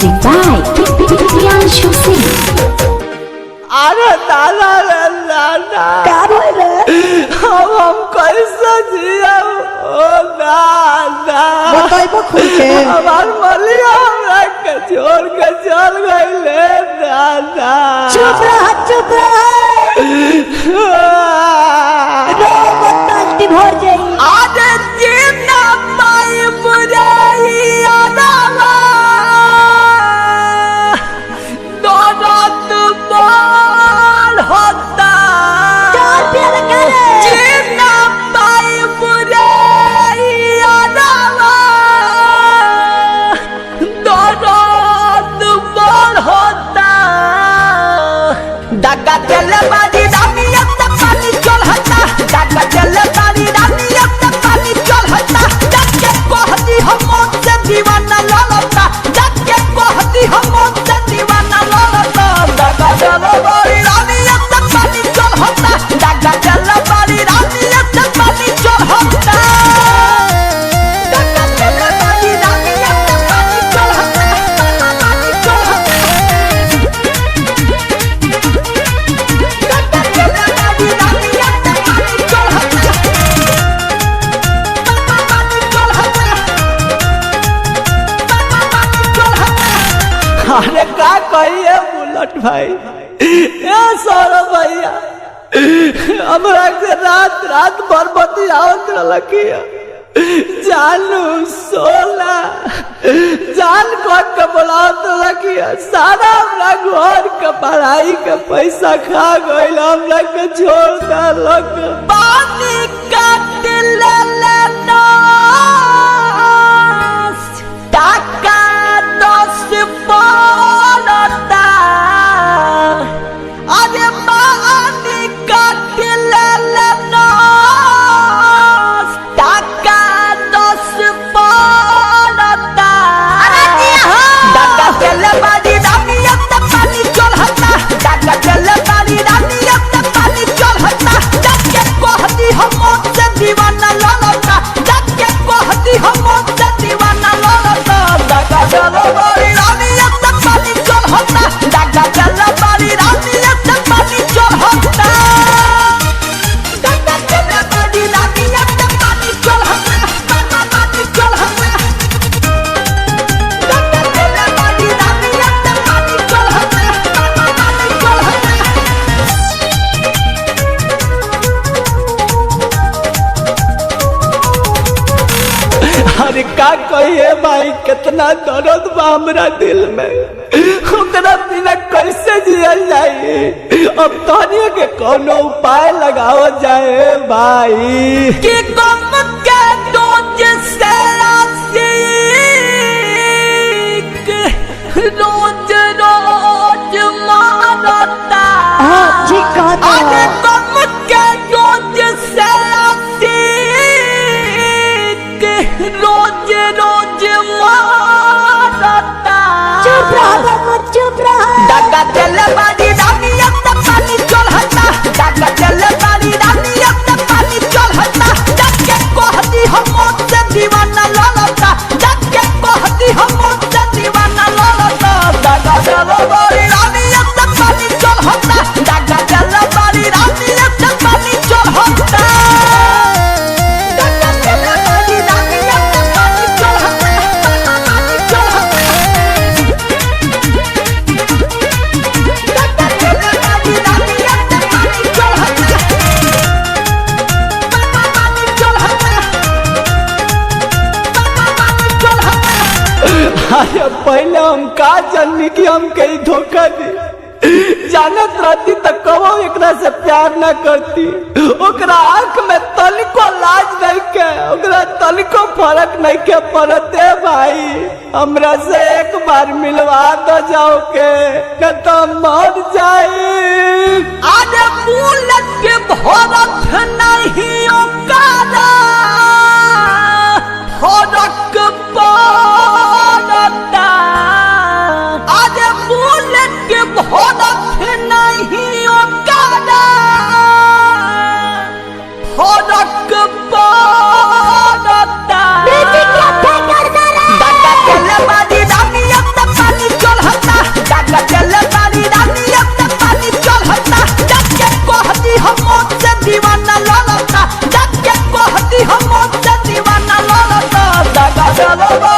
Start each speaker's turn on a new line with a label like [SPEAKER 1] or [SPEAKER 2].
[SPEAKER 1] Music by Priyanshu Singh.
[SPEAKER 2] अरे दादा रे दादा
[SPEAKER 3] क्या बोल रहे
[SPEAKER 2] हम कैसे जिया ओ दादा
[SPEAKER 3] बताइबो खुल के
[SPEAKER 2] हमार मलिया हमरा के छोड़ के चल गइले दादा
[SPEAKER 3] चुप रह रो बत्ती भर जाई
[SPEAKER 2] आज जीना पाई बुराई आदावा दौलत बाल होता
[SPEAKER 3] चार प्यार करे
[SPEAKER 2] जीना पाई बुराई आदावा दौलत बाल होता दगा चले बाजी रानियत तक पानी चल हटा दगा चले बाजी रानियत तक पानी चल हटा जक्के कहती हम से दीवाना ललता जक्के कहती हम से दीवाना ललता दगा चले बाजी रानियत तक पानी चल हटा दगा चले बाजी रानियत तक पानी चल हटा दगा चले बाजी रानियत तक पानी चल हटा पानी चल हटा अरे का कहिए बुलेट भाई ए सौरभ भैया हमरा के रात भर बतियावत रखिया जानू सोला जान को के बुलावत रखिया सारा हमरा घर के पढ़ाई के पैसा खा गइल हमरा के छोड़ देलक पानी काट लेना टाका 10 पड़ता अरे पानी काट लेना टाका 10 पड़ता दादा चले बाजी रानियत तक पानी चल हटा दादा चले बाजी रानियत तक पानी चल हटा जक्के कहती हम से दीवाना ललता जक्के कहती हम से दीवाना ललता दादा चले बाजी रानियत तक पानी चल हटा दादा चले बाजी रानियत तक पानी चल हटा दादा चले बाजी रानियत तक पानी चल हटा पानी चल हटा दादा चले बाजी रानियत तक पानी चल हटा पानी चल हटा अरे का कहिए भाई कितना दर्द बा हमरा दिल में ओकरा बिना कैसे जियल जाए अब तोहनी के कोनो उपाय लगाओ जाए भाई कि गम के डोज से आशिक रोज रोज मारता
[SPEAKER 3] हां ठीक कहता
[SPEAKER 2] अरे गम के डोज से आशिक रोज रोज मारता
[SPEAKER 3] चुप रह
[SPEAKER 2] दादा चले बाजी रानियत तक पानी चल हटा दादा चले बाजी रानियत तक पानी चल हटा जक्के कहती हम से दीवाना ललता जक्के कहती हम से दीवाना ललता दादा चले बाजी रानियत तक पानी चल हटा दादा चले बाजी रानियत तक पानी चल हटा दादा चले बाजी रानियत तक पानी चल हटा पानी चल हटा दादा चले बाजी रानियत तक पानी चल हटा पानी चल हटा चल हटा अरे पहले हम का जाननी कि हम कहीं धोखा दी जानत रहती तो कबो एकरा से प्यार ना करती ओकरा आंख में तनिको लाज नहीं के ओकरा तनिको फर्क नहीं के पड़ते भाई हमरा से एक बार मिलवा दो जाओ के न तो मर जाए आज बुलेट के भरत नहीं ओकरा फरक पड़ता आज बुलेट के भरत नहीं ओकरा फरक पड़ता
[SPEAKER 3] बेटी क्या फेंकर दे रहा है
[SPEAKER 2] दादा चले बाजी रानियत तक पानी चलो